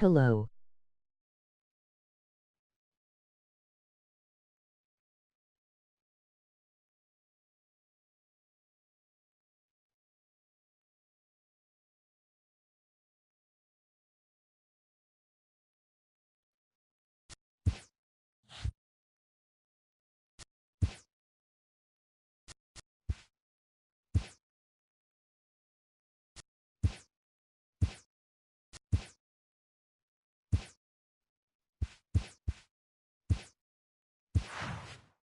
Hello.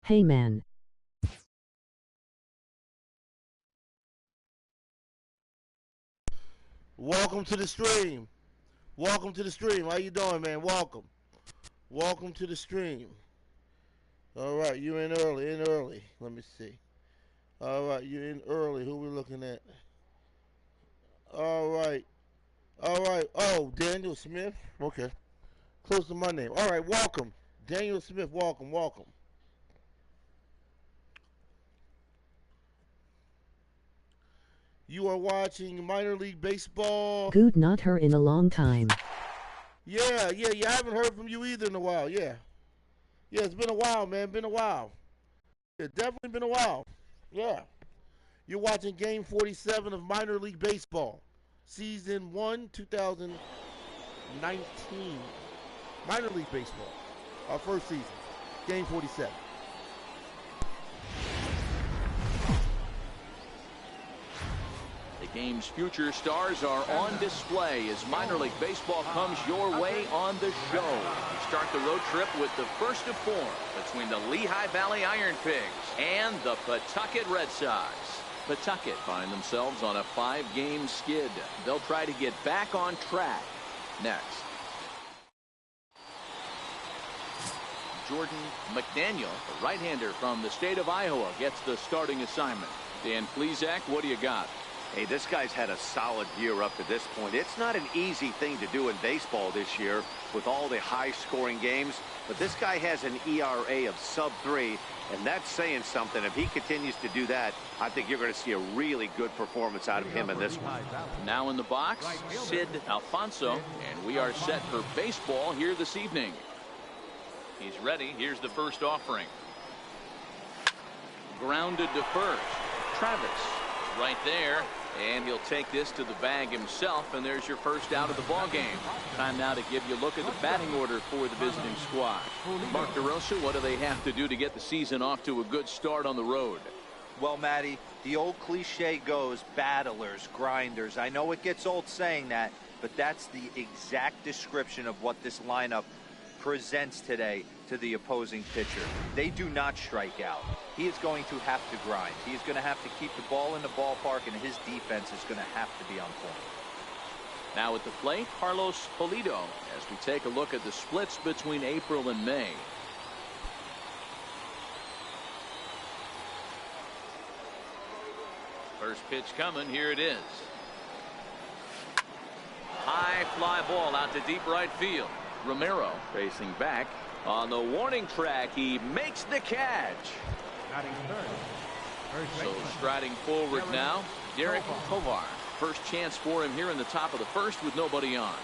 Hey man. Welcome to the stream. Welcome to the stream. How you doing, man? Welcome. Welcome to the stream. All right, you in early. In early. Let me see. All right, you in early. Who we looking at? All right. All right. Oh, Daniel Smith. Okay. Close to my name. All right. Welcome, Daniel Smith. Welcome. Welcome. You are watching minor league baseball. Good, not her in a long time. Yeah. I haven't heard from you either in a while. Yeah. Yeah, it's been a while, man. Been a while. Yeah, definitely been a while. Yeah. You're watching Game 47 of Minor League Baseball, Season 1, 2019. Minor League Baseball, our first season, Game 47. The game's future stars are on display as minor league baseball comes your way on the show. We start the road trip with the first of four between the Lehigh Valley Iron Pigs and the Pawtucket Red Sox. Pawtucket find themselves on a 5-game skid. They'll try to get back on track next. Jordan McDaniel, the right-hander from the state of Iowa, gets the starting assignment. Dan Plesac, what do you got? Hey, this guy's had a solid year up to this point. It's not an easy thing to do in baseball this year with all the high-scoring games, but this guy has an ERA of sub-3, and that's saying something. If he continues to do that, I think you're going to see a really good performance out of him in this one. Now in the box, Sid Alfonso, and we are set for baseball here this evening. He's ready. Here's the first offering. Grounded to first. Travis right there. And he'll take this to the bag himself, and there's your first out of the ball game. Time now to give you a look at the batting order for the visiting squad. Mark DeRosa, what do they have to do to get the season off to a good start on the road? Well, Matty, the old cliche goes, battlers, grinders. I know it gets old saying that, but that's the exact description of what this lineup presents today to the opposing pitcher. They do not strike out. He is going to have to grind. He is going to have to keep the ball in the ballpark, and his defense is going to have to be on point. Now at the plate, Carlos Pulido, as we take a look at the splits between April and May. First pitch coming. Here it is. High fly ball out to deep right field. Romero racing back on the warning track. He makes the catch. So striding forward now, Derek Tovar. First chance for him here in the top of the first with nobody on.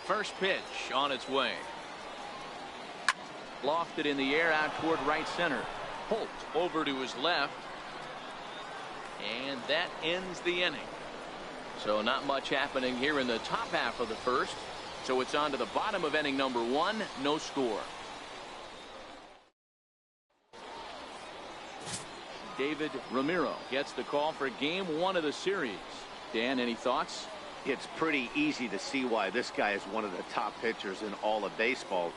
First pitch on its way. Lofted in the air out toward right center. Holt over to his left. And that ends the inning. So not much happening here in the top half of the first. So it's on to the bottom of inning number 1. No score. David Ramiro gets the call for game 1 of the series. Dan, any thoughts? It's pretty easy to see why this guy is one of the top pitchers in all of baseball.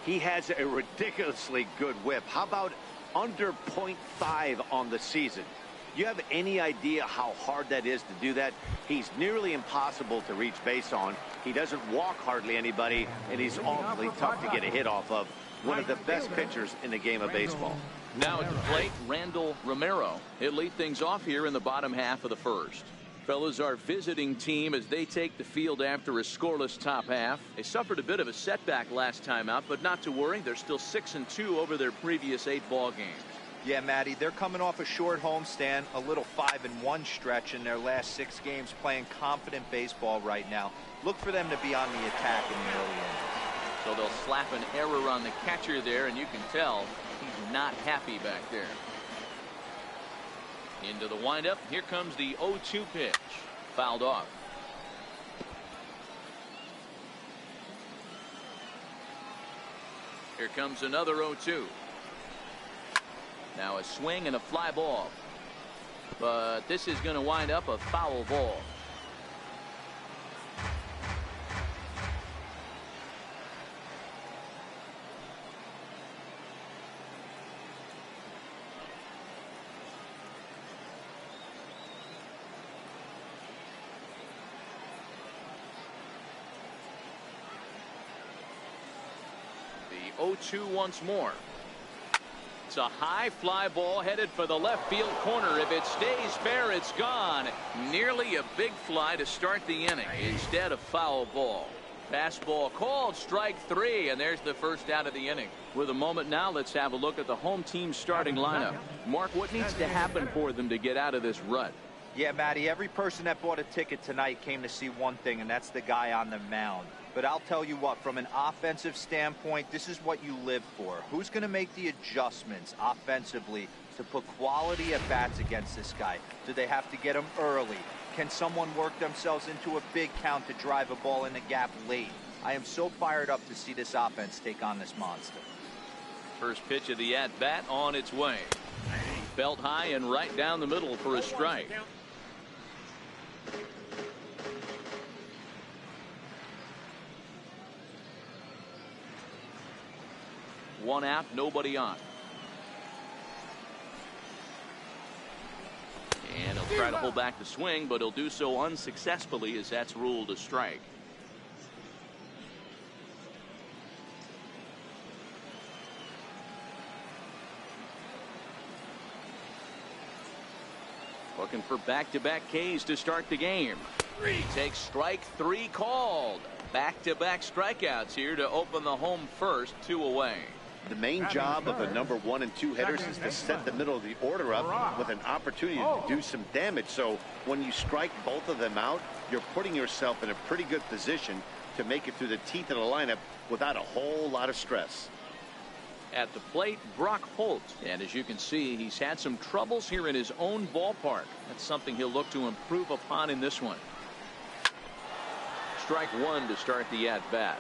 He has a ridiculously good whip. How about under .5 on the season? You have any idea how hard that is to do that? He's nearly impossible to reach base on. He doesn't walk hardly anybody, and he's awfully tough to get a hit off of. One of the best pitchers in the game of baseball. Now at the plate, Randall Romero. He'll lead things off here in the bottom half of the first. Fellas, our visiting team as they take the field after a scoreless top half. They suffered a bit of a setback last time out, but not to worry. They're still 6-2 over their previous 8 ball games. Yeah, Matty, they're coming off a short homestand, a little 5-1 stretch in their last 6 games, playing confident baseball right now. Look for them to be on the attack in the early innings. So they'll slap an error on the catcher there, and you can tell he's not happy back there. Into the windup. Here comes the 0-2 pitch. Fouled off. Here comes another 0-2. Now a swing and a fly ball. But this is going to wind up a foul ball. The 0-2 once more. It's a high fly ball headed for the left field corner. If it stays fair, it's gone. Nearly a big fly to start the inning. Instead, a foul ball. Fastball called, strike 3, and there's the first out of the inning. With a moment now, let's have a look at the home team's starting lineup. Mark, what needs to happen for them to get out of this rut? Yeah, Matty, every person that bought a ticket tonight came to see one thing, and that's the guy on the mound. But I'll tell you what, from an offensive standpoint, this is what you live for. Who's going to make the adjustments offensively to put quality at bats against this guy? Do they have to get him early? Can someone work themselves into a big count to drive a ball in the gap late? I am so fired up to see this offense take on this monster. First pitch of the at-bat on its way. Belt high and right down the middle for a strike. One out, nobody on. And he'll try to hold back the swing, but he'll do so unsuccessfully as that's ruled a strike. Looking for back-to-back Ks to start the game. He takes strike 3 called. Back-to-back strikeouts here to open the home first, 2 away. The main job of the number 1 and 2 hitters is to set the middle of the order up with an opportunity to do some damage. So when you strike both of them out, you're putting yourself in a pretty good position to make it through the teeth of the lineup without a whole lot of stress. At the plate, Brock Holt. And as you can see, he's had some troubles here in his own ballpark. That's something he'll look to improve upon in this one. Strike 1 to start the at-bat.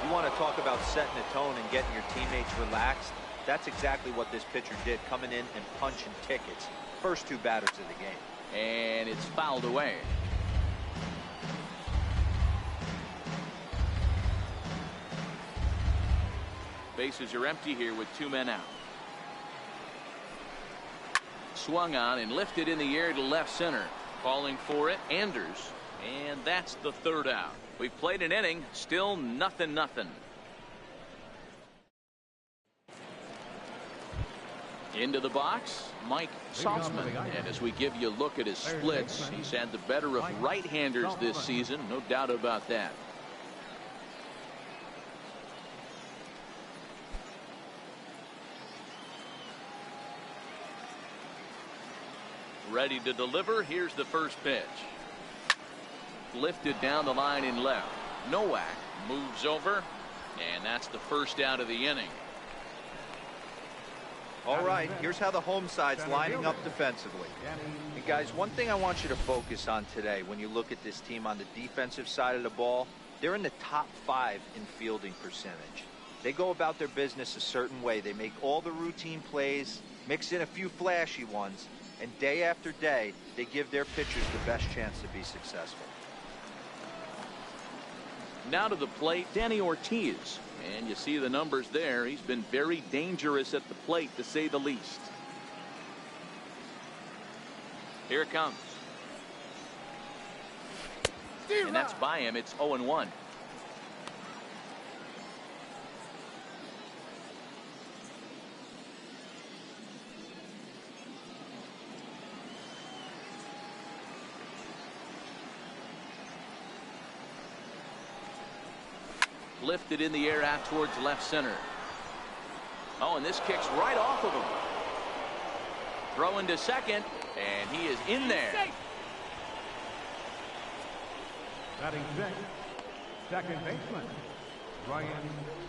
You want to talk about setting the tone and getting your teammates relaxed? That's exactly what this pitcher did, coming in and punching tickets. First 2 batters of the game. And it's fouled away. Bases are empty here with 2 men out. Swung on and lifted in the air to left center. Calling for it, Anders. And that's the 3rd out. We've played an inning, still 0-0. Into the box, Mike Saltzman. And as we give you a look at his splits, he's had the better of right-handers this season, no doubt about that. Ready to deliver. Here's the first pitch. Lifted down the line in left. Nowak moves over, and that's the first out of the inning. All right, here's how the home side's lining up defensively. And guys, one thing I want you to focus on today when you look at this team on the defensive side of the ball, they're in the top 5 in fielding percentage. They go about their business a certain way. They make all the routine plays, mix in a few flashy ones, and day after day, they give their pitchers the best chance to be successful. Now to the plate, Danny Ortiz. And you see the numbers there. He's been very dangerous at the plate, to say the least. Here it comes. And that's by him. It's 0-1. Lifted in the air out towards left center. Oh, and this kicks right off of him. Throwing to second, and he is in there. Batting sixth, second baseman, Ryan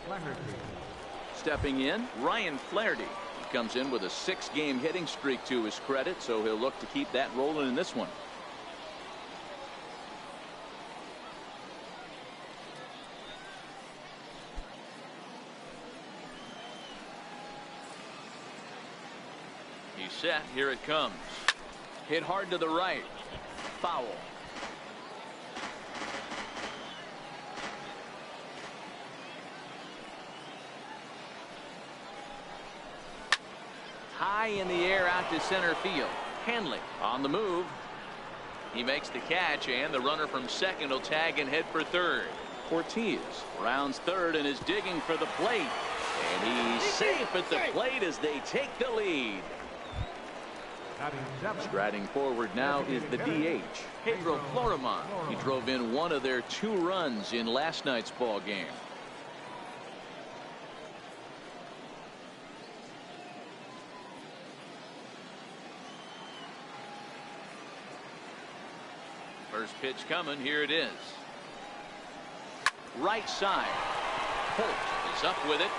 Flaherty. Stepping in, Ryan Flaherty. He comes in with a 6-game hitting streak to his credit, so he'll look to keep that rolling in this one. He's set. Here it comes. Hit hard to the right. Foul. High in the air out to center field. Hanley on the move. He makes the catch, and the runner from second will tag and head for third. Ortiz rounds third and is digging for the plate. And he's safe at the plate as they take the lead. Striding forward now is the DH, Pedro Florimon. He drove in one of their 2 runs in last night's ball game. First pitch coming. Here it is. Right side. Holt is up with it.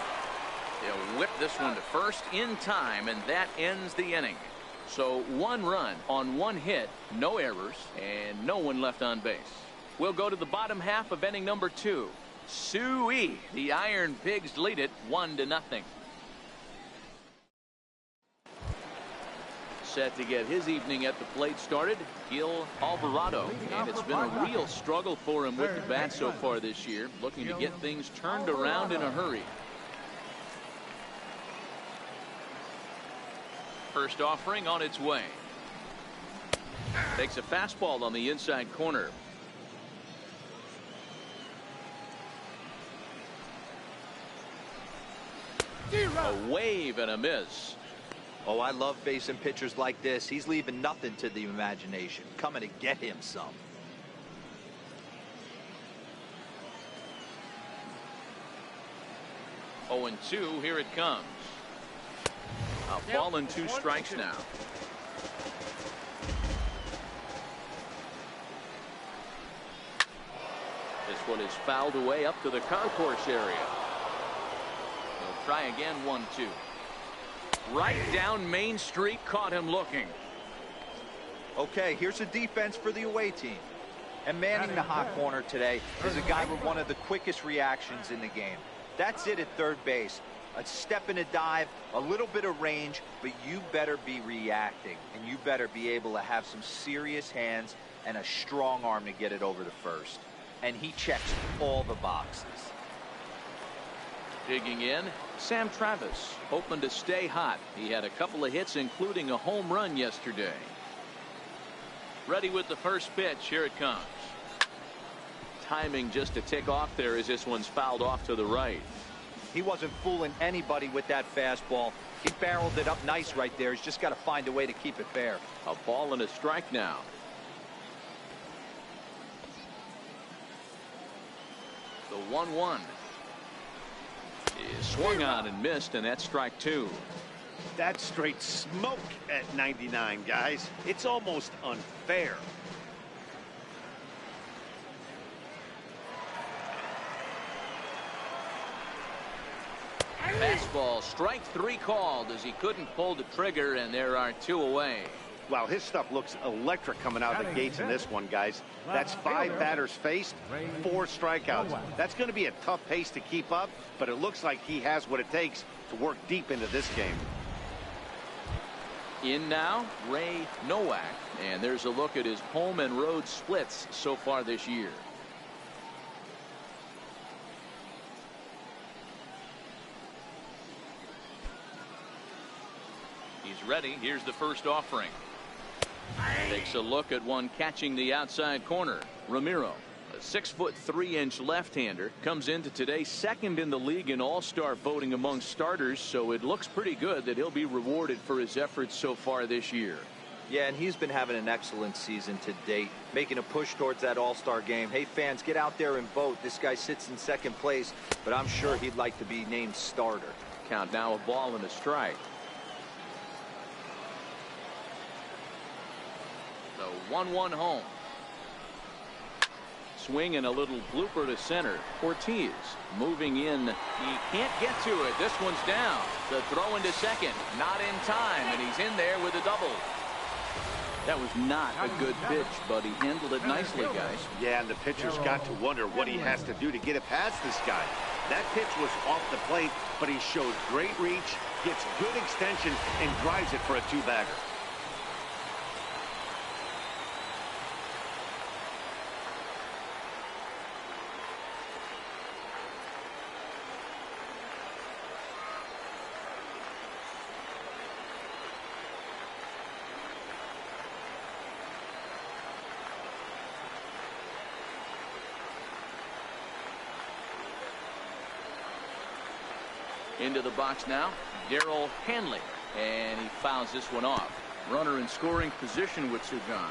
They'll whip this one to first in time, and that ends the inning. So 1 run on 1 hit, no errors, and no one left on base. We'll go to the bottom half of inning number 2. Suey, the Iron Pigs lead it 1-0. Set to get his evening at the plate started, Gil Alvarado. And it's been a real struggle for him with the bat so far this year, looking to get things turned around in a hurry. First offering on its way. Takes a fastball on the inside corner. A wave and a miss. Oh, I love facing pitchers like this. He's leaving nothing to the imagination. Coming to get him some. 0-2. Here it comes. A ball and 2 strikes now. This one is fouled away up to the concourse area. He'll try again. 1-2. Right down Main Street. Caught him looking. Okay, here's a defense for the away team. And manning the hot corner today is a guy with one of the quickest reactions in the game. That's it at third base. A step and a dive, a little bit of range, but you better be reacting, and you better be able to have some serious hands and a strong arm to get it over to first. And he checks all the boxes. Digging in, Sam Travis, hoping to stay hot. He had a couple of hits, including a home run yesterday. Ready with the first pitch. Here it comes. Timing just to tick off there as this one's fouled off to the right. He wasn't fooling anybody with that fastball. He barreled it up nice right there. He's just got to find a way to keep it fair. A ball and a strike now. The 1-1 is swung on and missed, and that's strike 2. That's straight smoke at 99, guys. It's almost unfair. Fastball, strike 3 called as he couldn't pull the trigger, and there are 2 away. Wow, his stuff looks electric coming out of the gates in this one, guys. That's 5 batters faced, 4 strikeouts. That's going to be a tough pace to keep up, but it looks like he has what it takes to work deep into this game. In now, Ray Nowak, and there's a look at his home and road splits so far this year. He's ready. Here's the first offering. Takes a look at one catching the outside corner. Ramiro, a 6'3" left-hander, comes into today second in the league in all-star voting among starters, so it looks pretty good that he'll be rewarded for his efforts so far this year. Yeah, and he's been having an excellent season to date, making a push towards that all-star game. Hey, fans, get out there and vote. This guy sits in second place, but I'm sure he'd like to be named starter. Count now, a ball and a strike. So 1-1 home. Swing and a little blooper to center. Ortiz moving in. He can't get to it. This one's down. The throw into second. Not in time, and he's in there with a double. That was not a good pitch, but he handled it nicely, guys. Yeah, and the pitcher's got to wonder what he has to do to get it past this guy. That pitch was off the plate, but he shows great reach, gets good extension, and drives it for a two-bagger. Into the box now, Darryl Hanley, and he fouls this one off. Runner in scoring position with Sugan.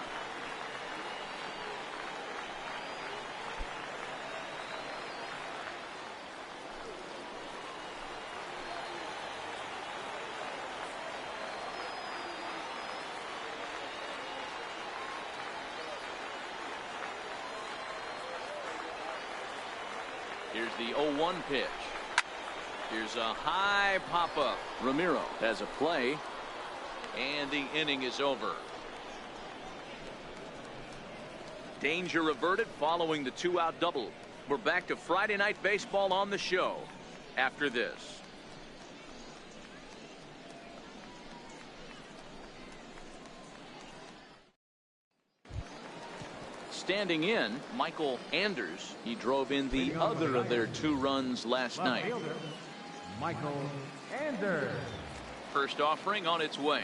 Here's the 0-1 pitch. Here's a high pop-up. Ramiro has a play, and the inning is over. Danger averted following the two-out double. We're back to Friday Night Baseball on the show after this. Standing in, Michael Anders. He drove in the other of their 2 runs last night. Michael Anders. First offering on its way.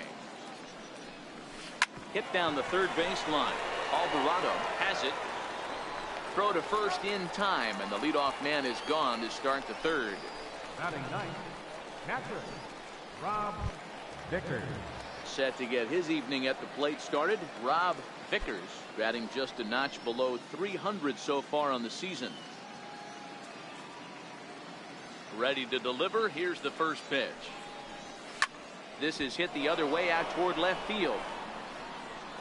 Hit down the third baseline. Alvarado has it. Throw to first in time, and the leadoff man is gone to start the third. Batting ninth, catcher Rob Vickers. Set to get his evening at the plate started. Rob Vickers batting just a notch below 300 so far on the season. Ready to deliver. Here's the first pitch. This is hit the other way out toward left field.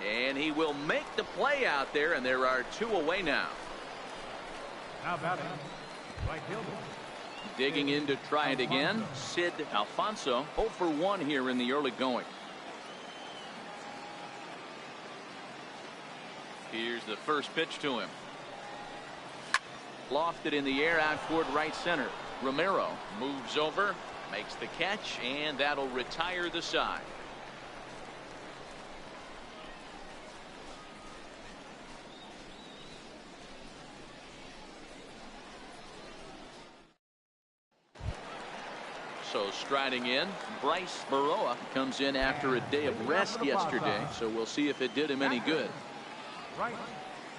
And he will make the play out there, and there are 2 away now. Now batting right fielder. Digging in to try it again, Sid Alfonso. 0 for 1 here in the early going. Here's the first pitch to him. Lofted in the air out toward right center. Romero moves over, makes the catch, and that'll retire the side. So striding in, Bryce Baroa comes in after a day of rest yesterday, so we'll see if it did him any good. Right,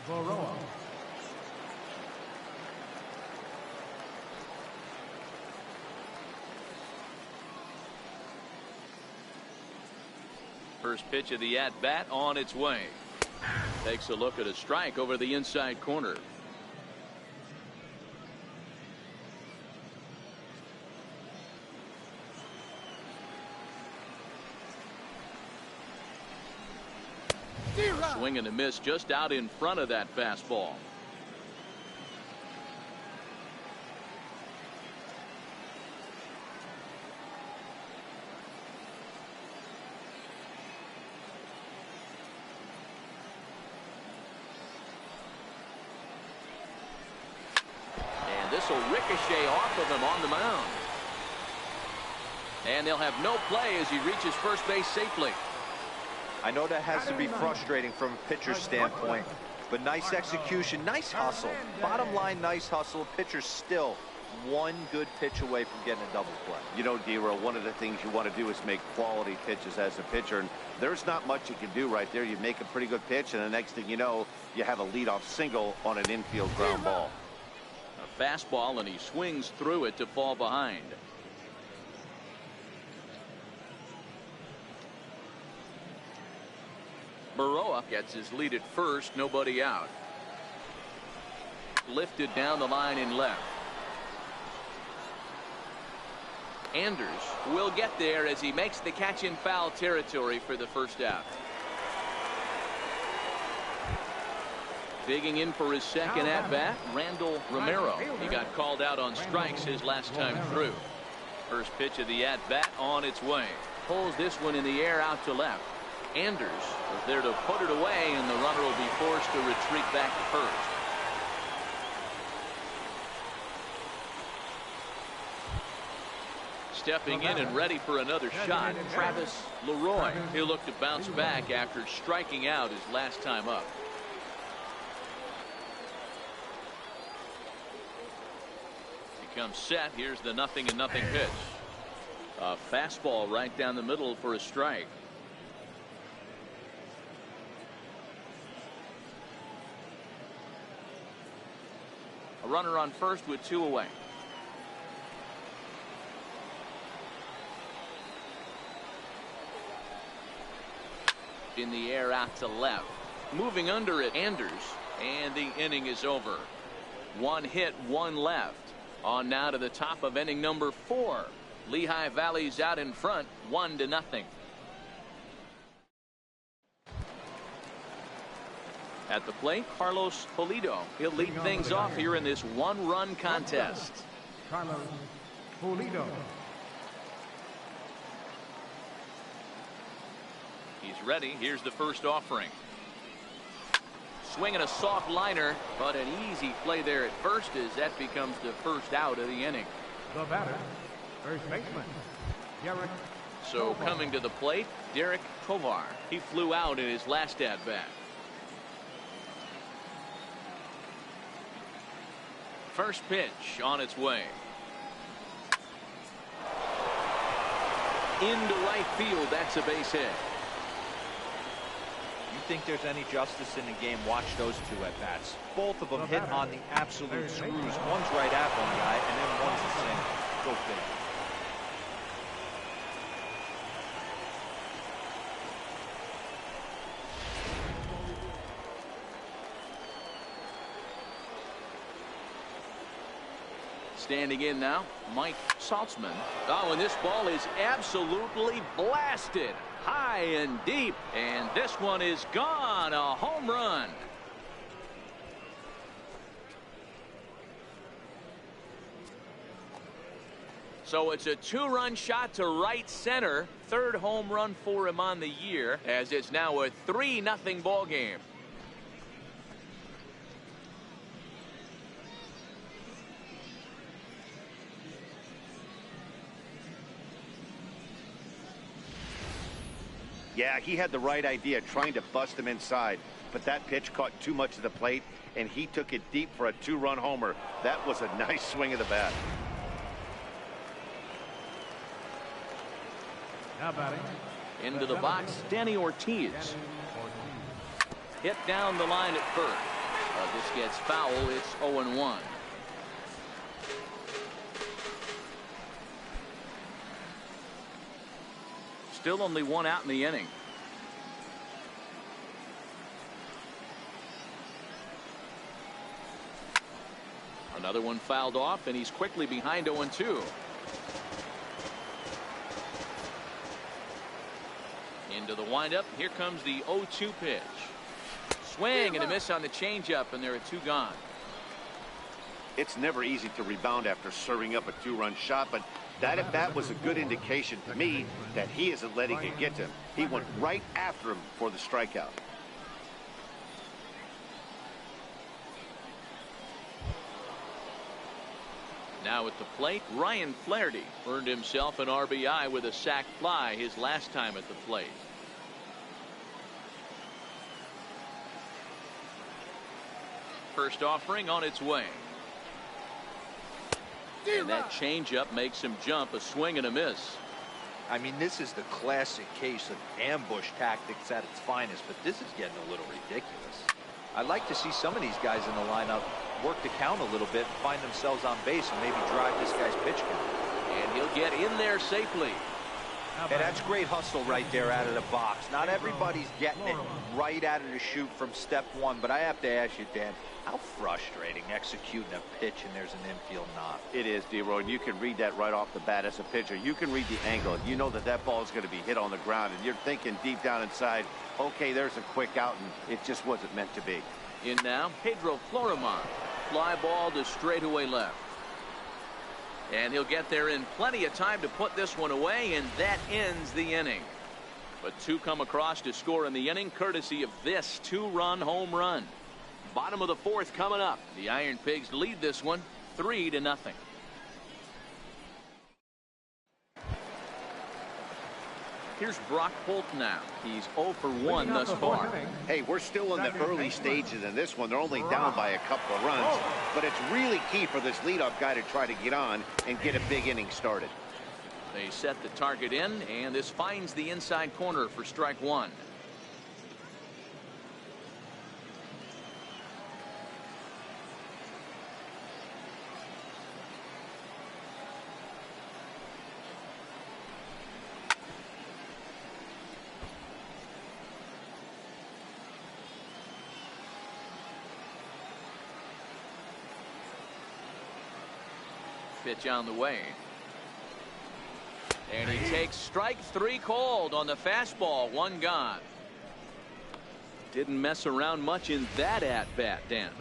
Baroa. First pitch of the at-bat on its way. Takes a look at a strike over the inside corner. Swing and a miss just out in front of that fastball. This will ricochet off of him on the mound. And they'll have no play as he reaches first base safely. I know that has to be frustrating from a pitcher's standpoint, but nice execution, nice hustle. Bottom line, nice hustle. Pitcher's still 1 good pitch away from getting a double play. You know, D-Row, one of the things you want to do is make quality pitches as a pitcher, and there's not much you can do right there. You make a pretty good pitch, and the next thing you know, you have a leadoff single on an infield ground ball. A fastball, and he swings through it to fall behind. Baroa gets his lead at first, nobody out. Lifted down the line in left. Anders will get there as he makes the catch in foul territory for the first out. Digging in for his second at-bat, Randall Romero. He got called out on strikes his last time through. First pitch of the at-bat on its way. Pulls this one in the air out to left. Anders was there to put it away, and the runner will be forced to retreat back to first. Stepping in and ready for another shot, Travis Leroy. He'll look to bounce back after striking out his last time up. He comes set. Here's the 0-0 pitch. A fastball right down the middle for a strike. A runner on first with 2 away. In the air out to left. Moving under it, Anders. And the inning is over. 1 hit, 1 left. On now to the top of inning number 4. Lehigh Valley's out in front, 1-0. At the plate, Carlos Pulido. He'll lead things off here in this 1-run contest. Carlos Pulido. He's ready. Here's the first offering. Swinging a soft liner, but an easy play there at first as that becomes the first out of the inning. The batter, first baseman, Derek. So coming to the plate, Derek Tovar. He flew out in his last at-bat. First pitch on its way. Into right field. That's a base hit. You think there's any justice in the game, watch those 2 at-bats. Both of them hit on the absolute screws. One's right at one guy, and then one's a single. Go big. Standing in now, Mike Saltzman. Oh, and this ball is absolutely blasted. High and deep, and this one is gone. A home run. So it's a 2-run shot to right center. 3rd home run for him on the year, as it's now a 3-0 ball game. Yeah, he had the right idea trying to bust him inside, but that pitch caught too much of the plate, and he took it deep for a 2-run homer. That was a nice swing of the bat. Now batting. Into the box, Danny Ortiz. Hit down the line at first. This gets foul. It's 0-1. Still only 1 out in the inning. Another one fouled off, and he's quickly behind 0-2. Into the windup. Here comes the 0-2 pitch. Swing and a miss on the changeup, and there are 2 gone. It's never easy to rebound after serving up a 2-run shot, but that at bat was a good indication to me that he isn't letting it get to him. He went right after him for the strikeout. Now at the plate, Ryan Flaherty earned himself an RBI with a sac fly his last time at the plate. First offering on its way. And that changeup makes him jump. A swing and a miss. I mean, this is the classic case of ambush tactics at its finest, but this is getting a little ridiculous. I'd like to see some of these guys in the lineup work the count a little bit, find themselves on base, and maybe drive this guy's pitch count. And he'll get in there safely. And that's great hustle right there out of the box. Not everybody's getting it right out of the chute from step 1, but I have to ask you, Dan, how frustrating executing a pitch and there's an infield knock. It is, D-Roy, and you can read that right off the bat as a pitcher. You can read the angle. You know that that ball is going to be hit on the ground, and you're thinking deep down inside, okay, there's a quick out, and it just wasn't meant to be. In now, Pedro Florimon. Fly ball to straightaway left. And he'll get there in plenty of time to put this one away, and that ends the inning. But two come across to score in the inning, courtesy of this two-run home run. Bottom of the fourth coming up. The Iron Pigs lead this one 3-0. Here's Brock Holt now. He's 0 for 1 thus far. Hey, we're still in the early stages in this one. They're only down by a couple of runs, but it's really key for this leadoff guy to try to get on and get a big inning started. They set the target in, and this finds the inside corner for strike one. Pitch on the way. And he takes strike three cold on the fastball. One gone. Didn't mess around much in that at-bat, Dan.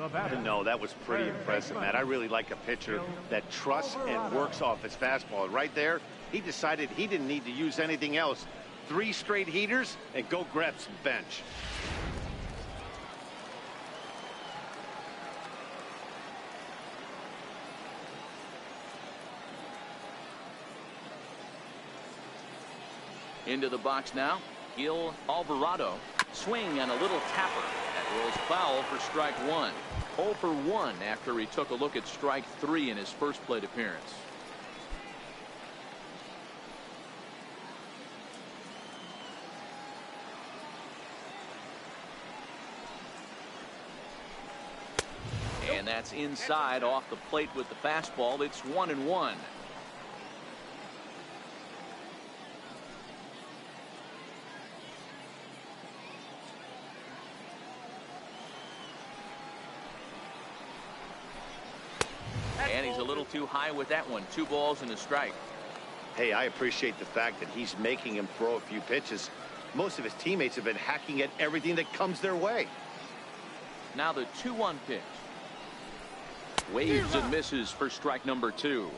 No, that was pretty impressive, Matt. I really like a pitcher that trusts and works off his fastball. Right there, he decided he didn't need to use anything else. 3 straight heaters and go grab some bench. Into the box now, Gil Alvarado. Swing and a little tapper. That rolls foul for strike one. 0 for 1 after he took a look at strike 3 in his first plate appearance. And that's inside off the plate with the fastball. It's 1-1. And he's a little too high with that one. 2 balls and a strike. Hey, I appreciate the fact that he's making him throw a few pitches. Most of his teammates have been hacking at everything that comes their way. Now the 2-1 pitch. Waves and misses for strike number 2.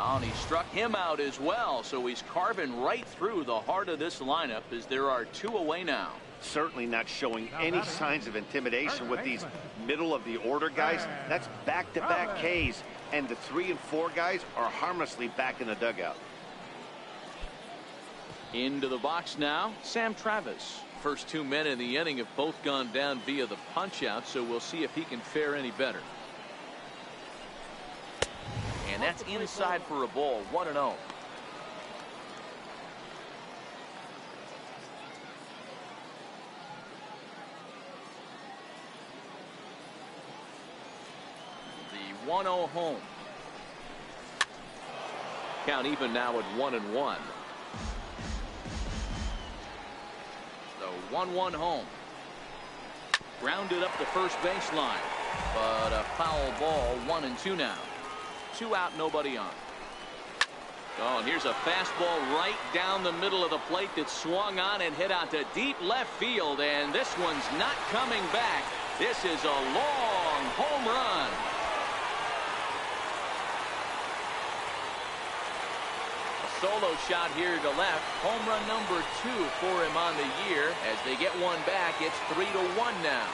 Oh, and he struck him out as well, so he's carving right through the heart of this lineup as there are 2 away now. Certainly not showing any signs of intimidation with these middle of the order guys. That's back-to-back Ks, and the 3 and 4 guys are harmlessly back in the dugout. Into the box now, Sam Travis. First 2 men in the inning have both gone down via the punch-out, so we'll see if he can fare any better. And that's inside for a ball. 1-0. The 1-0 home. Count even now at 1-1. The 1-1 home. Grounded up the first baseline, but a foul ball. 1-2 now. 2 out, nobody on. Oh, and here's a fastball right down the middle of the plate that swung on and hit out to deep left field, and this one's not coming back. This is a long home run. A solo shot here to left. Home run number 2 for him on the year. As they get one back, it's 3-1 now.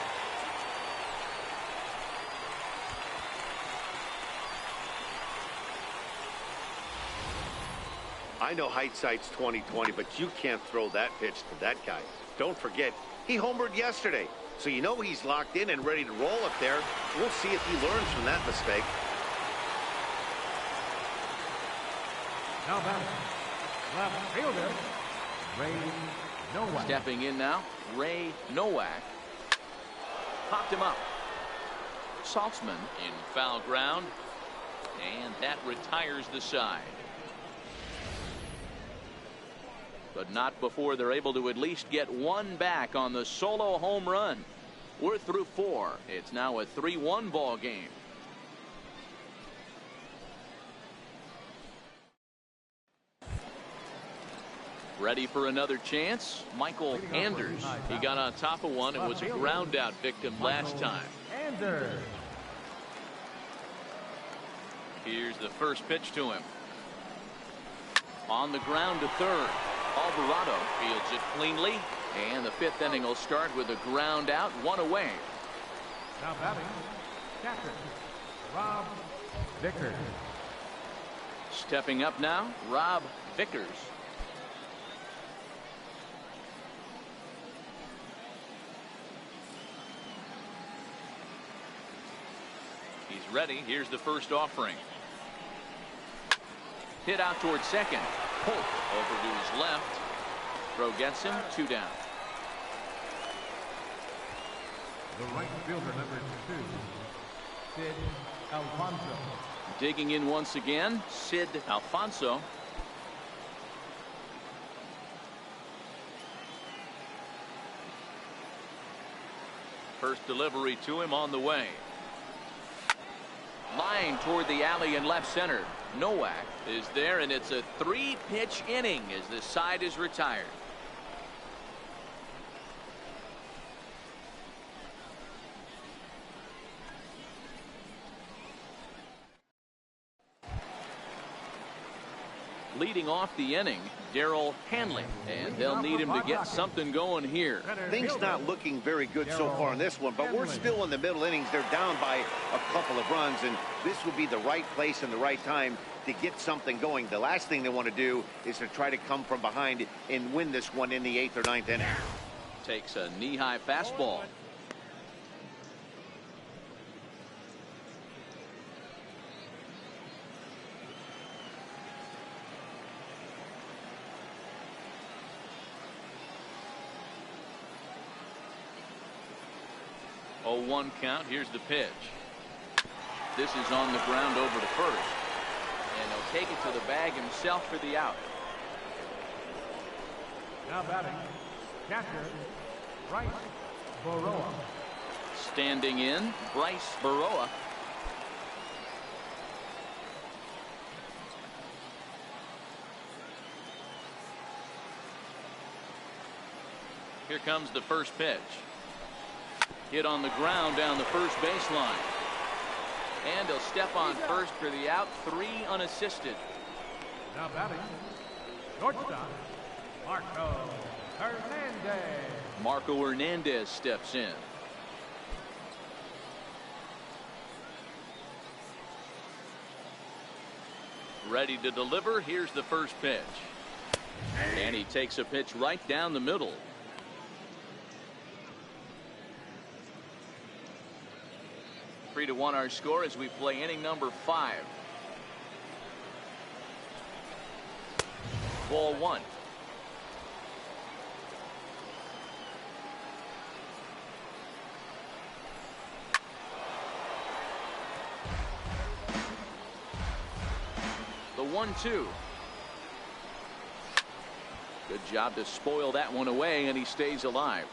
I know hindsight's 20/20, but you can't throw that pitch to that guy. Don't forget, he homered yesterday, so you know he's locked in and ready to roll up there. We'll see if he learns from that mistake. Now batting, left fielder, Ray Nowak. Stepping in now, Ray Nowak. Popped him up. Saltzman in foul ground, and that retires the side. But not before they're able to at least get one back on the solo home run. We're through 4. It's now a 3-1 ball game. Ready for another chance? Michael Anders. He got on top of one and was a ground out victim last time. Anders. Here's the first pitch to him. On the ground to third. Alvarado fields it cleanly. And the fifth inning will start with a ground out, one away. Now batting, catcher, Rob Vickers. Stepping up now, Rob Vickers. He's ready. Here's the first offering. Hit out towards second. Holt over to his left. Throw gets him, 2 down. The right fielder, number 2, Sid Alfonso. Digging in once again, Sid Alfonso. First delivery to him on the way. Line toward the alley in left center. Nowak is there, and it's a 3-pitch inning as the side is retired. Leading off the inning, Darrell Hanley, and they'll need him to get something going here. Things not looking very good so far in this one, but we're still in the middle innings. They're down by a couple of runs, and this would be the right place and the right time to get something going. The last thing they want to do is to try to come from behind and win this one in the 8th or 9th inning. Takes a knee-high fastball. Oh, 1 count. Here's the pitch. This is on the ground over to first. And he'll take it to the bag himself for the out. Now batting, catcher, Bryce Baroa. Standing in, Bryce Baroa. Here comes the first pitch. Hit on the ground down the first baseline. And he'll step on first for the out, 3 unassisted. Now batting, shortstop, Marco Hernandez. Marco Hernandez steps in. Ready to deliver. Here's the first pitch. And he takes a pitch right down the middle. Three to 1 our score as we play inning number 5. Ball 1. The 1-2. Good job to spoil that one away, and he stays alive.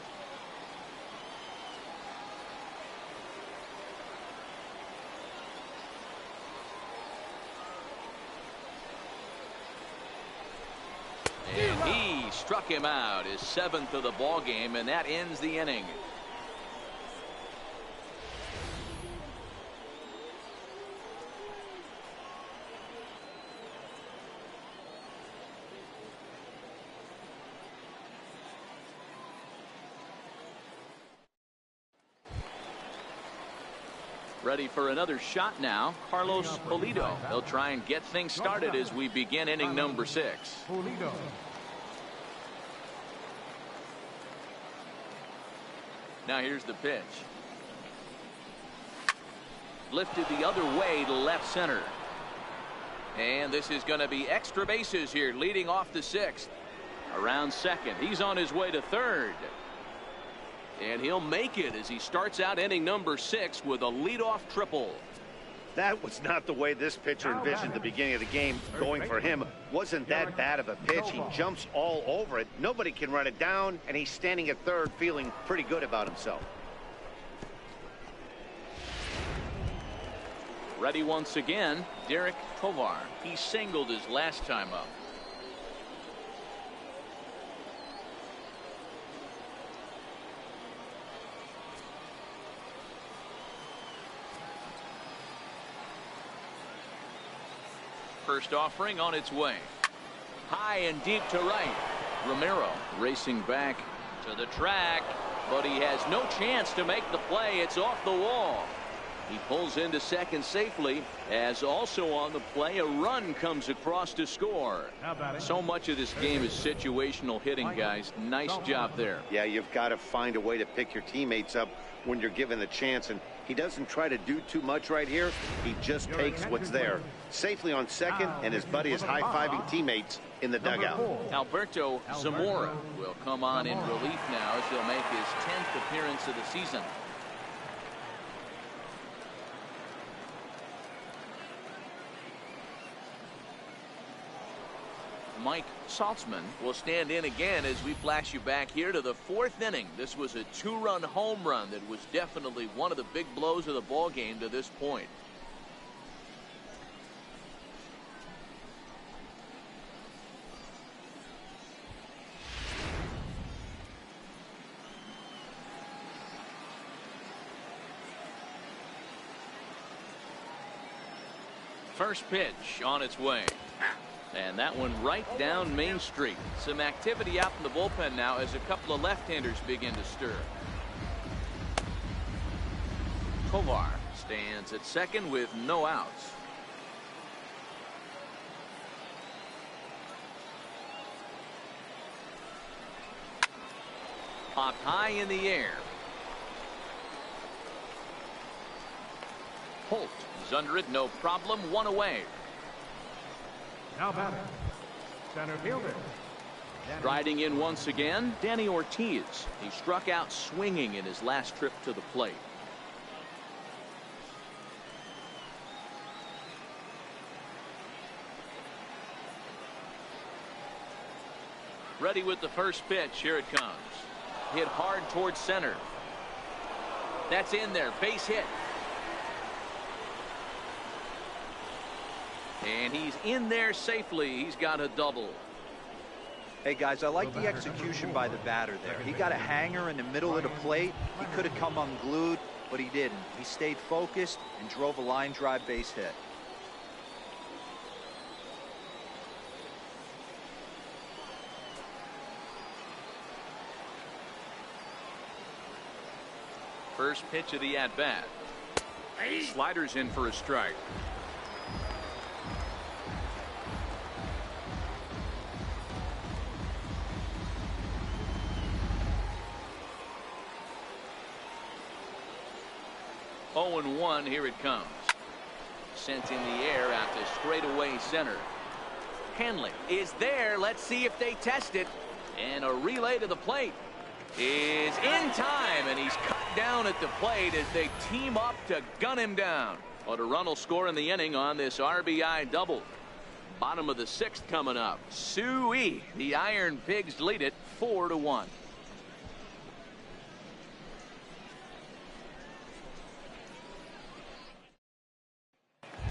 Struck him out, his 7th of the ball game, and that ends the inning. Ready for another shot now, Carlos Pulido. They'll try and get things started as we begin inning number 6. Pulido. Now here's the pitch. Lifted the other way to left center. And this is going to be extra bases here, leading off the 6th. Around second. He's on his way to third. And he'll make it as he starts out inning number 6 with a leadoff triple. That was not the way this pitcher envisioned the beginning of the game. Going for him wasn't that bad of a pitch. He jumps all over it. Nobody can run it down, and he's standing at third feeling pretty good about himself. Ready once again, Derek Tovar. He singled his last time up. First offering on its way. High and deep to right. Romero racing back to the track, but he has no chance to make the play. It's off the wall. He pulls into second safely, as also on the play a run comes across to score. So much of this game is situational hitting, guys. Nice job there. Yeah, you've got to find a way to pick your teammates up when you're given the chance, and he doesn't try to do too much right here. He just takes what's there. Safely on second, and his buddy is high-fiving teammates in the dugout. Alberto Zamora will come on in relief now as he'll make his 10th appearance of the season. Mike Saltzman will stand in again as we flash you back here to the 4th inning. This was a 2-run home run that was definitely one of the big blows of the ball game to this point. First pitch on its way. And that one right down Main Street. Some activity out in the bullpen now as a couple of left-handers begin to stir. Tovar stands at second with no outs. Popped high in the air. Holt is under it, no problem, one away. Now batting, center fielder. Striding in once again, Danny Ortiz. He struck out swinging in his last trip to the plate. Ready with the first pitch. Here it comes. Hit hard towards center. That's in there. Base hit. And he's in there safely. He's got a double. Hey, guys, I like the execution by the batter there. He got a hanger in the middle of the plate. He could have come unglued, but he didn't. He stayed focused and drove a line drive base hit. First pitch of the at-bat. Sliders in for a strike. Oh, 0-1. Here it comes. Sent in the air out to straightaway center. Hanley is there. Let's see if they test it. And a relay to the plate is in time, and he's cut down at the plate as they team up to gun him down. But a run will score in the inning on this RBI double. Bottom of the 6th coming up. Suey. The Iron Pigs lead it 4-1.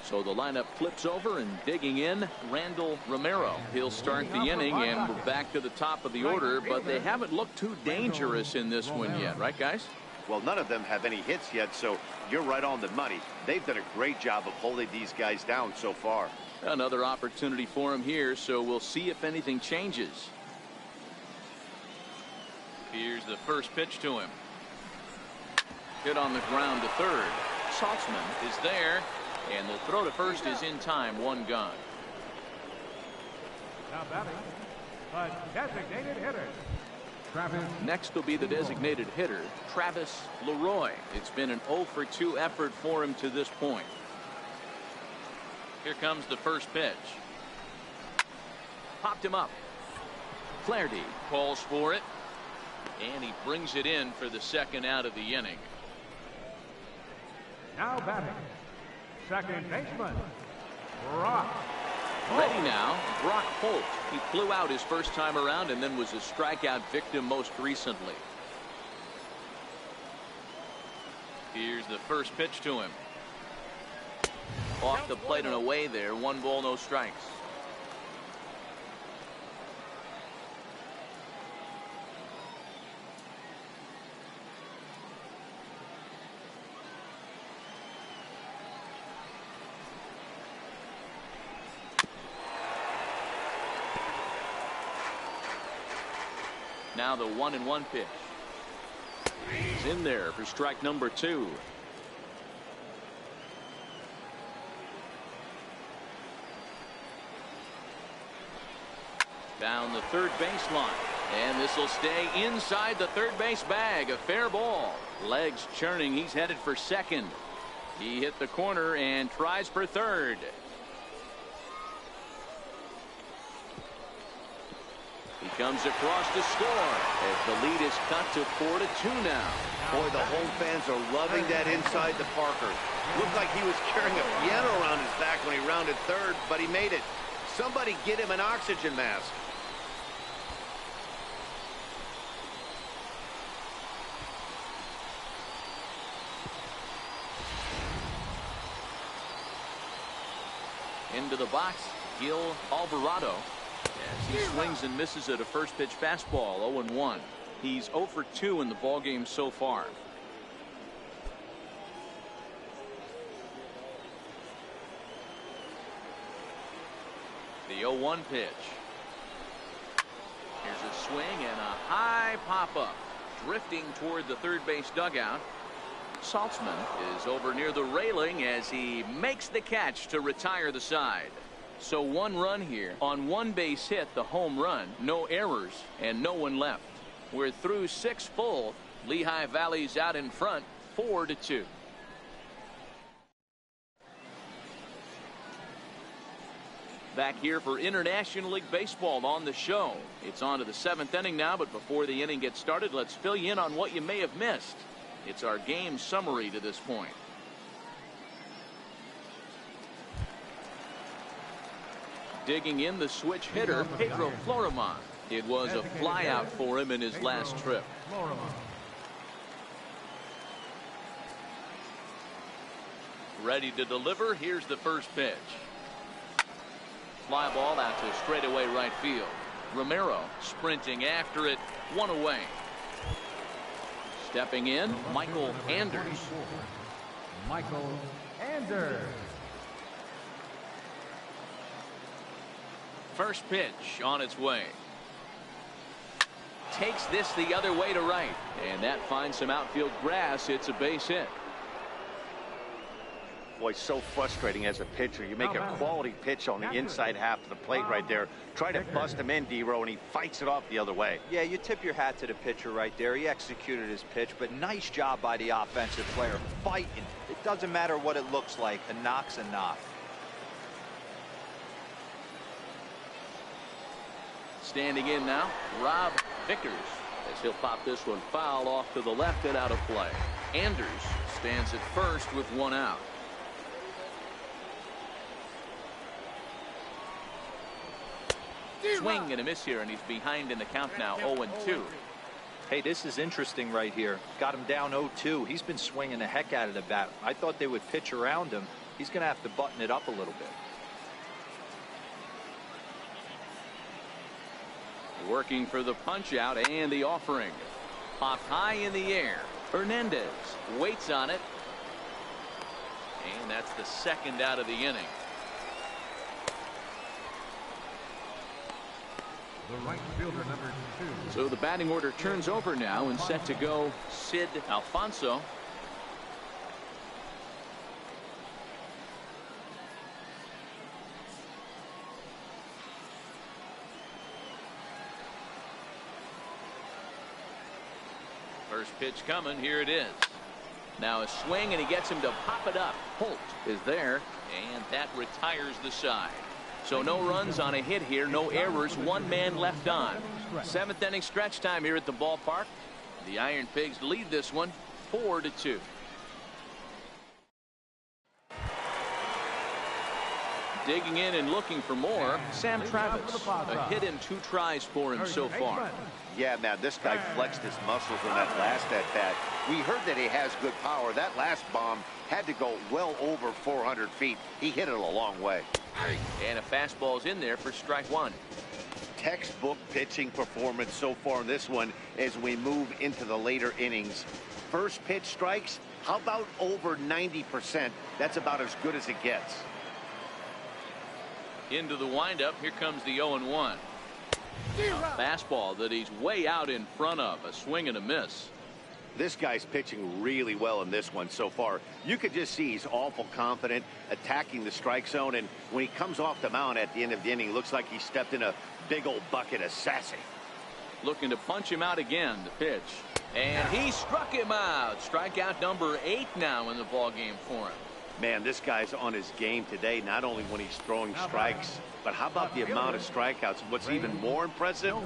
So the lineup flips over, and digging in, Randall Romero. He'll start the inning, and we're back to the top of the order, but they haven't looked too dangerous in this one yet, right, guys? Well, none of them have any hits yet, so you're right on the money. They've done a great job of holding these guys down so far. Another opportunity for him here, so we'll see if anything changes. Here's the first pitch to him. Hit on the ground to third. Saltzman is there. And the throw to first is in time. One gone. Now batting, the designated hitter. Travis. Next will be the designated hitter, Travis Leroy. It's been an 0-for-2 effort for him to this point. Here comes the first pitch. Popped him up. Flaherty calls for it. And he brings it in for the second out of the inning. Now batting, second baseman, Brock. Ready now, Brock Holt. He flew out his first time around and then was a strikeout victim most recently. Here's the first pitch to him. Off the plate and away there. 1 ball, no strikes. Now the 1-1 pitch. He's in there for strike number 2. Down the third baseline. And this will stay inside the third base bag. A fair ball. Legs churning. He's headed for second. He hit the corner and tries for third. He comes across to score as the lead is cut to 4-2 now. Boy, the home fans are loving that inside the Parker. Looked like he was carrying a piano around his back when he rounded third, but he made it. Somebody get him an oxygen mask. Into the box, Gil Alvarado. As he swings and misses at a first pitch fastball. 0-1. He's 0 for 2 in the ballgame so far. The 0-1 pitch. Here's a swing and a high pop up. Drifting toward the third base dugout. Saltzman is over near the railing as he makes the catch to retire the side. So 1 run here on 1 base hit, the home run, no errors and no one left. We're through 6 full. Lehigh Valley's out in front 4-2. Back here for International League Baseball on the show. It's on to the 7th inning now, but before the inning gets started, let's fill you in on what you may have missed. It's our game summary to this point. Digging in the switch hitter, Pedro Florimon. It was a flyout for him in his last trip. Ready to deliver. Here's the first pitch. Fly ball out to straightaway right field. Romero sprinting after it. 1 away. Stepping in, Michael Anders. Michael Anders. First pitch on its way. Takes this the other way to right. And that finds some outfield grass. It's a base hit. Boy, so frustrating as a pitcher. You make a quality pitch on the inside half of the plate right there. Try to bust him in, D-Row, and he fights it off the other way. Yeah, you tip your hat to the pitcher right there. He executed his pitch, but nice job by the offensive player. Fighting. It doesn't matter what it looks like. A knock's a knock. Standing in now, Rob Vickers, as he'll pop this one foul off to the left and out of play. Anders stands at first with 1 out. Swing and a miss here, and he's behind in the count now, 0-2. Hey, this is interesting right here. Got him down 0-2. He's been swinging the heck out of the bat. I thought they would pitch around him. He's going to have to button it up a little bit. Working for the punch out and the offering. Popped high in the air. Hernandez waits on it. And that's the 2nd out of the inning. The right fielder, number 2. So the batting order turns over now and set to go Sid Alfonso. First pitch coming. Here it is. Now a swing, and he gets him to pop it up. Holt is there, and that retires the side. So no runs on a hit here, no errors, 1 man left on. 7th inning stretch time here at the ballpark. The Iron Pigs lead this one 4-2. Digging in and looking for more, Sam Travis. A hit in 2 tries for him so far. Yeah, man, this guy flexed his muscles on that last at-bat. We heard that he has good power. That last bomb had to go well over 400 feet. He hit it a long way. And a fastball's in there for strike 1. Textbook pitching performance so far in this one as we move into the later innings. First pitch strikes, how about over 90%? That's about as good as it gets. Into the windup. Here comes the 0-1. A fastball that he's way out in front of. A swing and a miss. This guy's pitching really well in this one so far. You could just see he's awful confident attacking the strike zone, and when he comes off the mound at the end of the inning, looks like he stepped in a big old bucket of sassy. Looking to punch him out again. The pitch, and he struck him out. Strikeout number 8 now in the ball game for him. Man, this guy's on his game today, not only when he's throwing strikes, but how about the amount of strikeouts? What's even more impressive,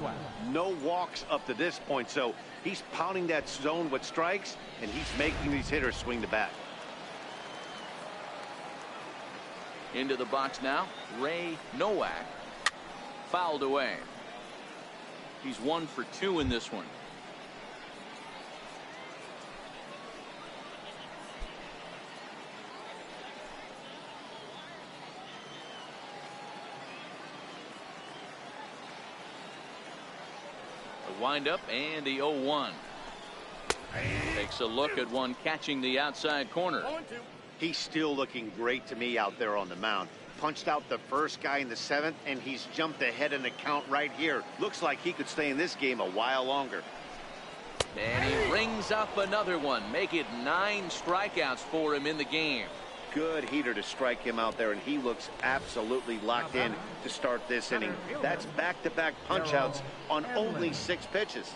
no walks up to this point. So he's pounding that zone with strikes, and he's making these hitters swing the bat. Into the box now, Ray Nowak. Fouled away. He's 1 for 2 in this one. Wind up and the 0-1. Takes a look at one catching the outside corner. He's still looking great to me out there on the mound. Punched out the first guy in the 7th, and he's jumped ahead in the count right here. Looks like he could stay in this game a while longer. And he rings up another one. Make it 9 strikeouts for him in the game. Good heater to strike him out there, and he looks absolutely locked in to start this inning. That's back-to-back punch-outs on only 6 pitches.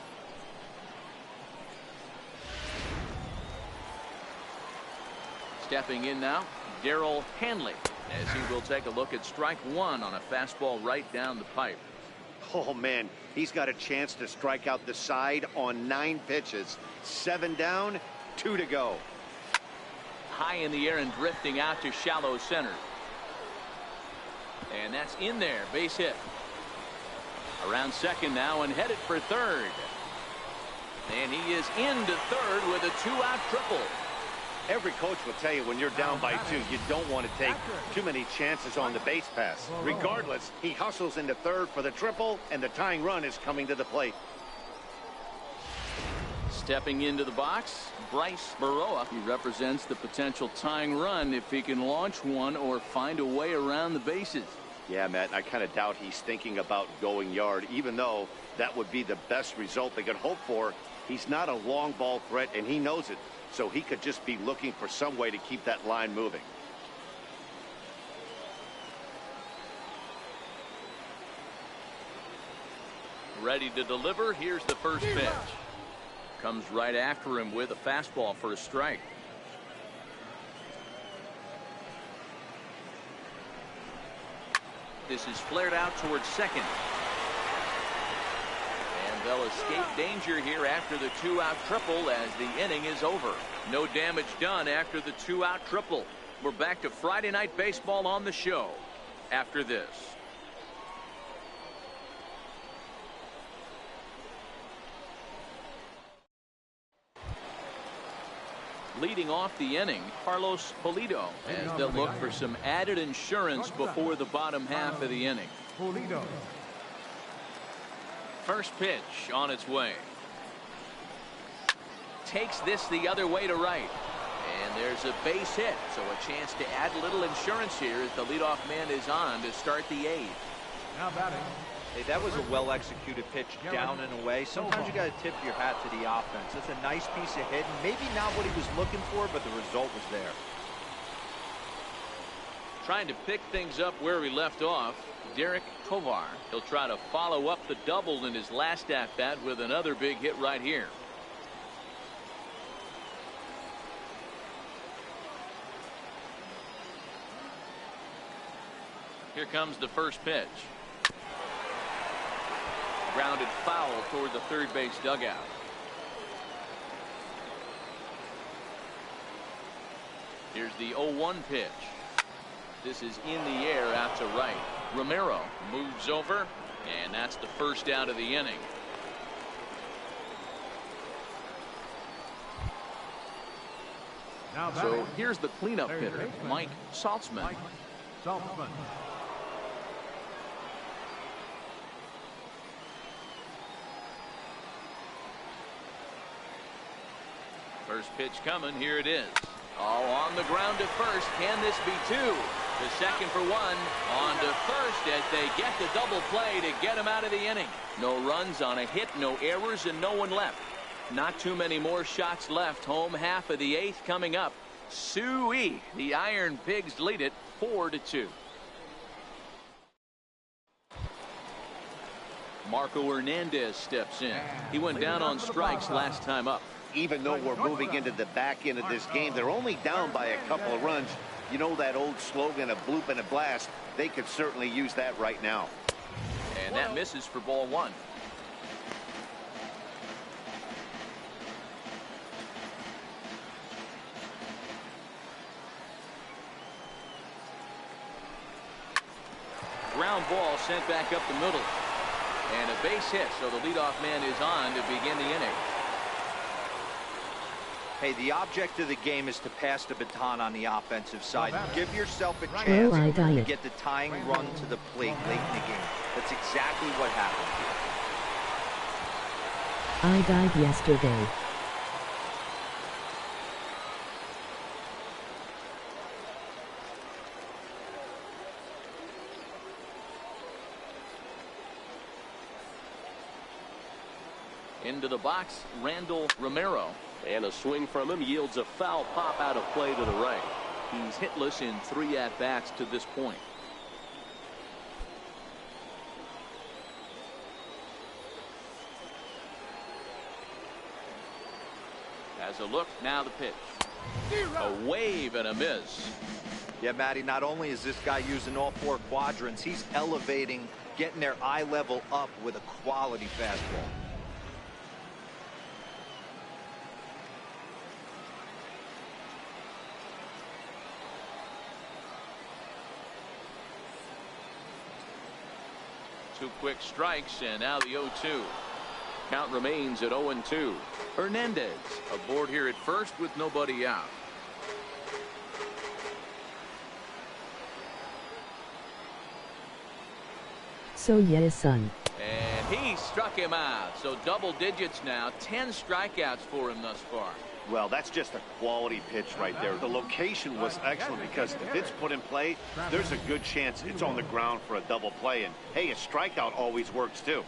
Stepping in now, Darrell Hanley, as he will take a look at strike 1 on a fastball right down the pipe. Oh, man, he's got a chance to strike out the side on 9 pitches. 7 down, 2 to go. High in the air and drifting out to shallow center. And that's in there. Base hit. Around second now and headed for third. And he is into third with a 2-out triple. Every coach will tell you when you're down by 2, you don't want to take too many chances on the base pass. Regardless, he hustles into third for the triple, and the tying run is coming to the plate. Stepping into the box, Bryce Baroa. He represents the potential tying run if he can launch one or find a way around the bases. Yeah, Matt, I kind of doubt he's thinking about going yard, even though that would be the best result they could hope for. He's not a long ball threat, and he knows it, so he could just be looking for some way to keep that line moving. Ready to deliver. Here's the first pitch. Comes right after him with a fastball for a strike. This is flared out towards second. And they'll escape danger here after the 2-out triple as the inning is over. No damage done after the 2-out triple. We're back to Friday Night Baseball on the show after this. Leading off the inning, Carlos Pulido, as they'll look for some added insurance before the bottom half of the inning. First pitch on its way. Takes this the other way to right. And there's a base hit, so a chance to add a little insurance here as the leadoff man is on to start the 8th. Now batting. Hey, that was a well-executed pitch down and away. Sometimes you got to tip your hat to the offense. That's a nice piece of hitting. Maybe not what he was looking for, but the result was there. Trying to pick things up where he left off, Derek Tovar. He'll try to follow up the double in his last at-bat with another big hit right here. Here comes the first pitch. Grounded foul toward the third base dugout. Here's the 0-1 pitch. This is in the air out to right. Romero moves over, and that's the first out of the inning. Now So here's the cleanup hitter, Mike Saltzman. Saltzman. First pitch coming. Here it is. Oh, on the ground to first. Can this be two? The second for one. On to first as they get the double play to get him out of the inning. No runs on a hit, no errors, and no one left. Not too many more shots left. Home half of the eighth coming up. Suey. The Iron Pigs lead it 4-2. Marco Hernandez steps in. He went down on strikes last time up. Even though we're moving into the back end of this game, they're only down by a couple of runs. You know that old slogan, a bloop and a blast? They could certainly use that right now. And that misses for ball one. Ground ball sent back up the middle. And a base hit, so the leadoff man is on to begin the inning. Hey, the object of the game is to pass the baton on the offensive side. Give yourself a Oh, chance I got to it. get the tying run to the plate late in the game. That's exactly what happened here. I died yesterday. Into the box, Randall Romero. And a swing from him yields a foul pop out of play to the right. He's hitless in 3 at-bats to this point. As a look, now the pitch. A wave and a miss. Yeah, Matty, not only is this guy using all 4 quadrants, he's elevating, getting their eye level up with a quality fastball. Two quick strikes, and now the 0-2. Count remains at 0-2. Hernandez aboard here at first with nobody out. So yes, son. And he struck him out. So double digits now. 10 strikeouts for him thus far. Well, that's just a quality pitch right there. The location was excellent because if it's put in play, there's a good chance it's on the ground for a double play. And, hey, a strikeout always works, too.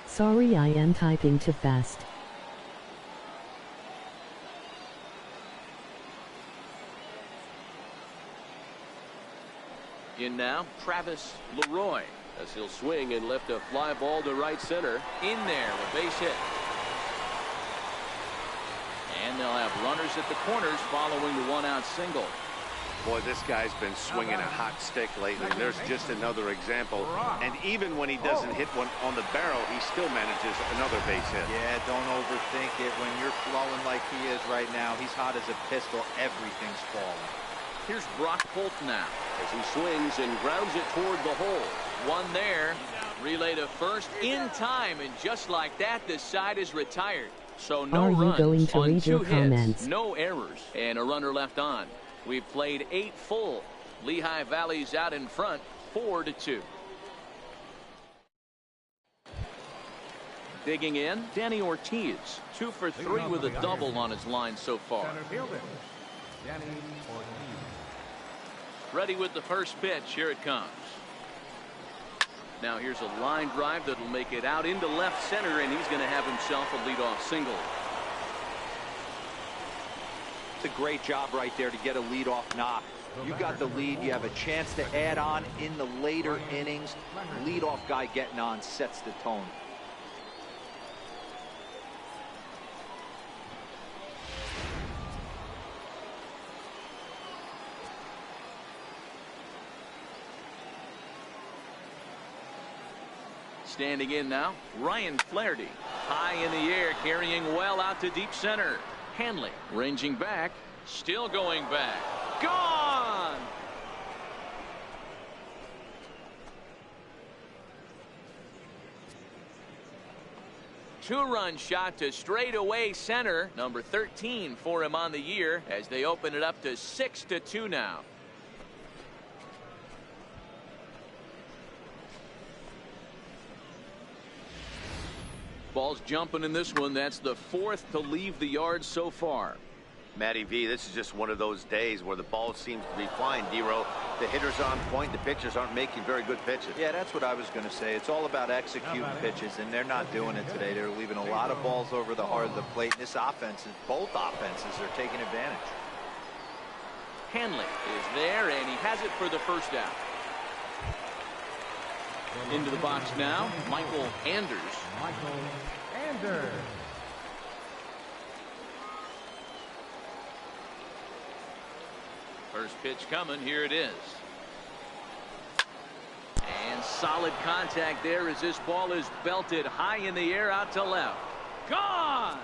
Sorry, I am typing too fast. In now, Travis Leroy. As he'll swing and lift a fly ball to right center. In there, a base hit. And they'll have runners at the corners following the 1-out single. Boy, this guy's been swinging a hot stick lately. There's just another example. And even when he doesn't hit one on the barrel, he still manages another base hit. Yeah, don't overthink it. When you're flowing like he is right now, he's hot as a pistol. Everything's falling. Here's Brock Holt now. As he swings and grounds it toward the hole. One there. Relay to first in time, and just like that, the side is retired. So no Are you runs going to on read 2 your hits, comments? no errors, and a runner left on. We've played 8 full. Lehigh Valley's out in front, 4-2. Digging in, Danny Ortiz, 2 for 3 with a double on his line so far. Center fielder, Danny Ortiz. Ready with the first pitch. Here it comes. Now here's a line drive that'll make it out into left center, and he's going to have himself a leadoff single. It's a great job right there to get a leadoff knock. You got the lead. You have a chance to add on in the later innings. Leadoff guy getting on sets the tone. Standing in now, Ryan Flaherty. High in the air, carrying well out to deep center. Hanley ranging back, still going back. Gone! Two-run shot to straightaway center. Number 13 for him on the year as they open it up to 6-2 now. Ball's jumping in this one. That's the 4th to leave the yard so far. Matty V, this is just one of those days where the ball seems to be flying, D-Row. The hitter's on point. The pitchers aren't making very good pitches. Yeah, that's what I was going to say. It's all about executing pitches, and they're not doing it today. They're leaving a lot of balls over the heart of the plate. This offense, both offenses are taking advantage. Hanley is there, and he has it for the first out. Into the box now, Michael Anders. Michael Anders. First pitch coming. Here it is. And solid contact there as this ball is belted high in the air out to left. Gone!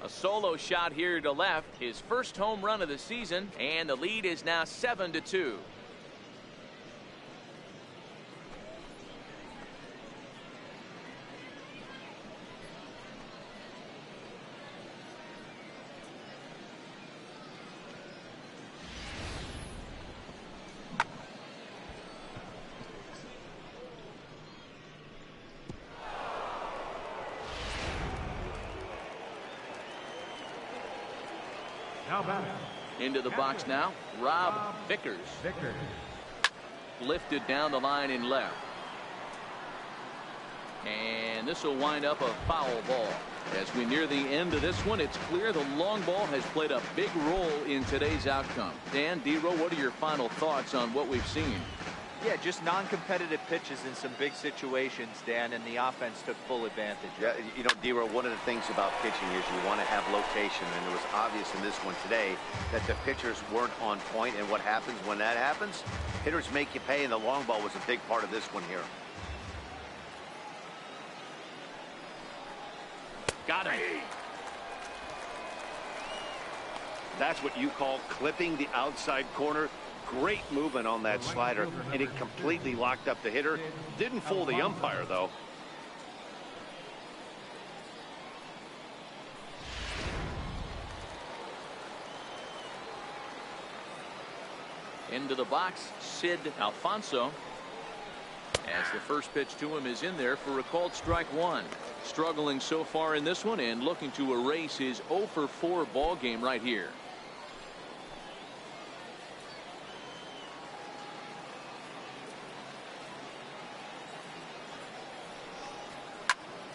A solo shot here to left. His first home run of the season, and the lead is now 7-2. Into the box now, Rob Vickers. Lifted down the line in left. And this will wind up a foul ball. As we near the end of this one, it's clear the long ball has played a big role in today's outcome. Dan, D-Row, what are your final thoughts on what we've seen? Yeah, just non-competitive pitches in some big situations, Dan, and the offense took full advantage. Yeah, you know, D-Row, one of the things about pitching is you want to have location, and it was obvious in this one today that the pitchers weren't on point, and what happens when that happens? Hitters make you pay, and the long ball was a big part of this one here. Got him. That's what you call clipping the outside corner. Great movement on that slider, and it completely locked up the hitter. Didn't fool the umpire, though. Into the box, Sid Alfonso. As the first pitch to him is in there for a called strike one. Struggling so far in this one and looking to erase his 0 for 4 ball game right here.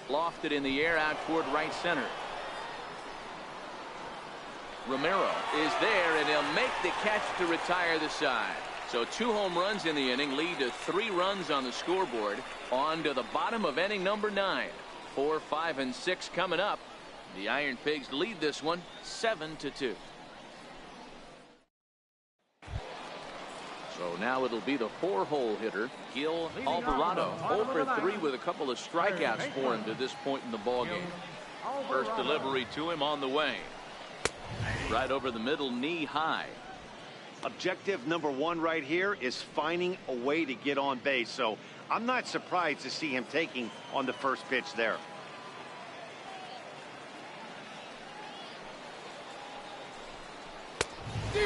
Lofted in the air out toward right center. Romero is there, and he'll make the catch to retire the side. So 2 home runs in the inning lead to 3 runs on the scoreboard. On to the bottom of inning number 9. 4, 5, and 6 coming up. The Iron Pigs lead this one 7-2. So now it'll be the 4-hole hitter, Gil Alvarado. 0 for 3 with a couple of strikeouts for him to this point in the ballgame. First delivery to him on the way. Right over the middle, knee high. Objective number 1 right here is finding a way to get on base. So I'm not surprised to see him taking on the first pitch there.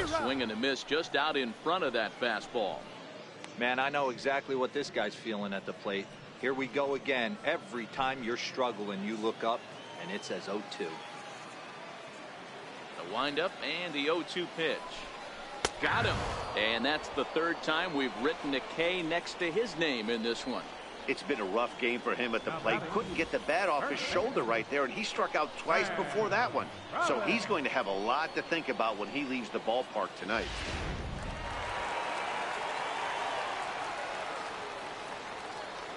Swing and a miss just out in front of that fastball. Man, I know exactly what this guy's feeling at the plate. Here we go again. Every time you're struggling, you look up, and it says 0-2. The windup and the 0-2 pitch. Got him. And that's the 3rd time we've written a K next to his name in this one. It's been a rough game for him at the plate. Couldn't get the bat off his shoulder right there, and he struck out twice before that one. So he's going to have a lot to think about when he leaves the ballpark tonight.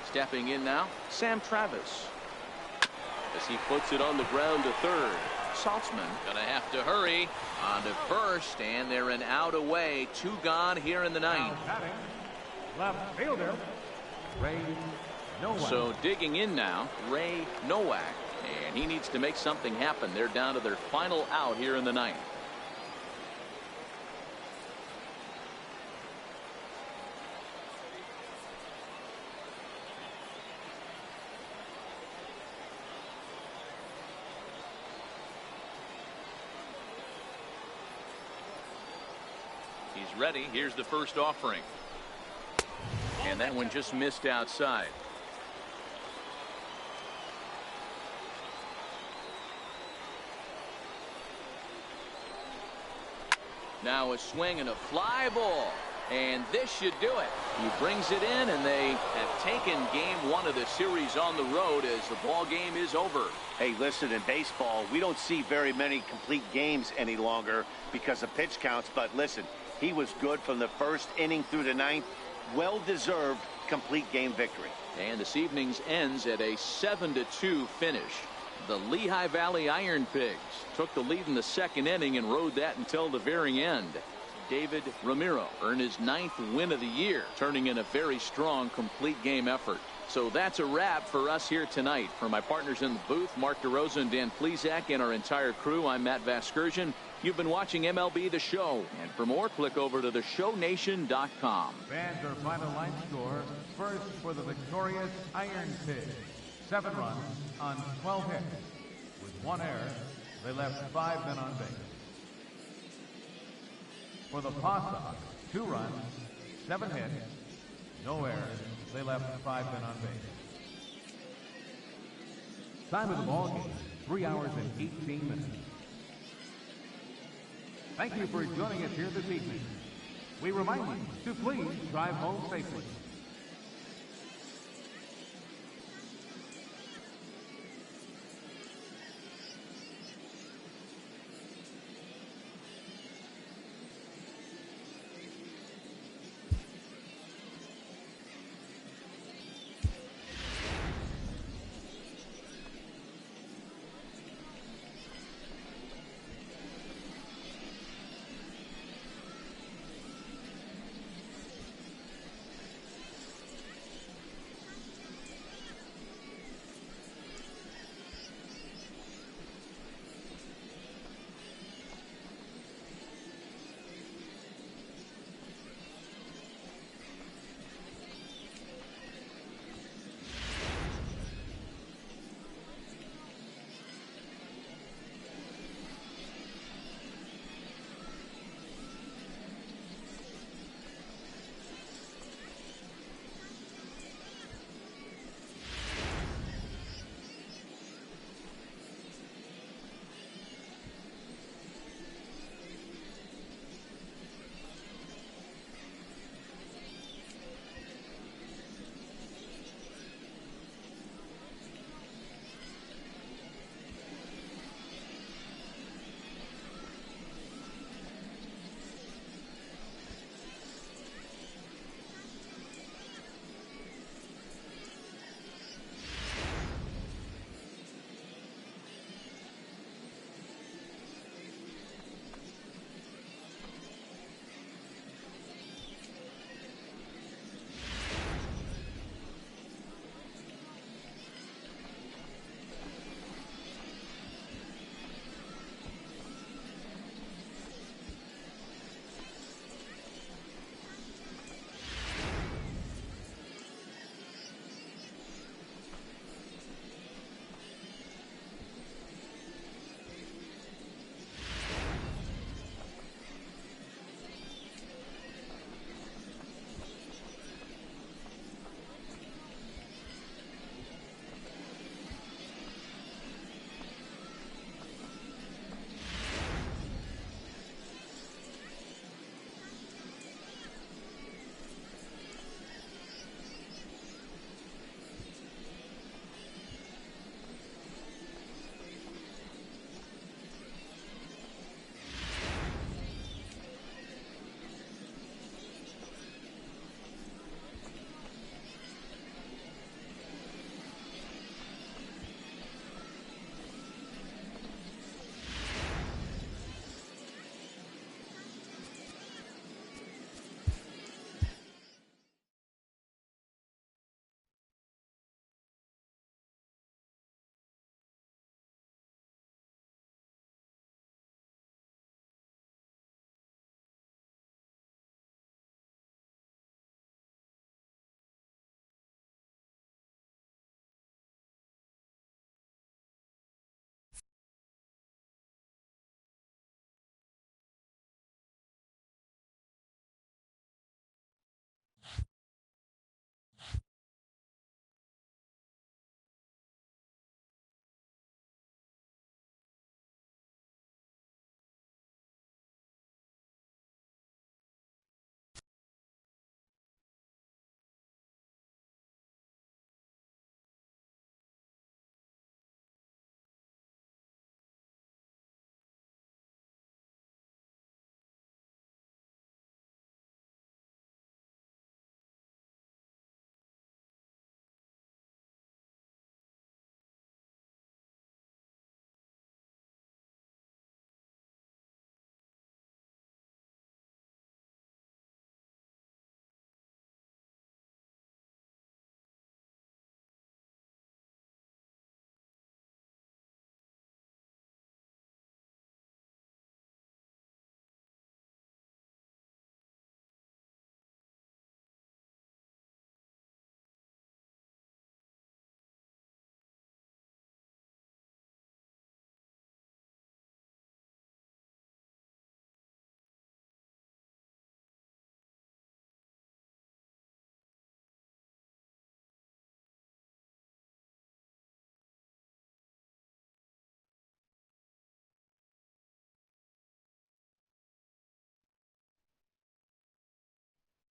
Stepping in now, Sam Travis. As he puts it on the ground to third. Saltzman gonna have to hurry on to first, and they're an out away. 2 gone here in the 9th. Left fielder, Ray Nowak. So digging in now, Ray Nowak, and he needs to make something happen. They're down to their final out here in the 9th. He's ready. Here's the first offering. And that one just missed outside. Now a swing and a fly ball. And this should do it. He brings it in, and they have taken game one of the series on the road as the ball game is over. Hey, listen, in baseball, we don't see very many complete games any longer because of pitch counts. But listen, he was good from the first inning through the ninth. Well-deserved complete game victory. And this evening's ends at a 7-2 finish. The Lehigh Valley Iron Pigs took the lead in the second inning and rode that until the very end. David Ramiro earned his 9th win of the year, turning in a very strong complete game effort. So that's a wrap for us here tonight. For my partners in the booth, Mark DeRosa and Dan Plesac, and our entire crew, I'm Matt Vasgersian. You've been watching MLB The Show. And for more, click over to theshownation.com. Fans, our final line score. First for the victorious Iron Pigs. 7 runs on 12 hits. With 1 error, they left 5 men on base. For the Paw Sox, 2 runs, 7 hits, no errors. They left 5 men on base. Time of the ball game, 3 hours and 18 minutes. Thank you for joining us here this evening. We remind you to please drive home safely.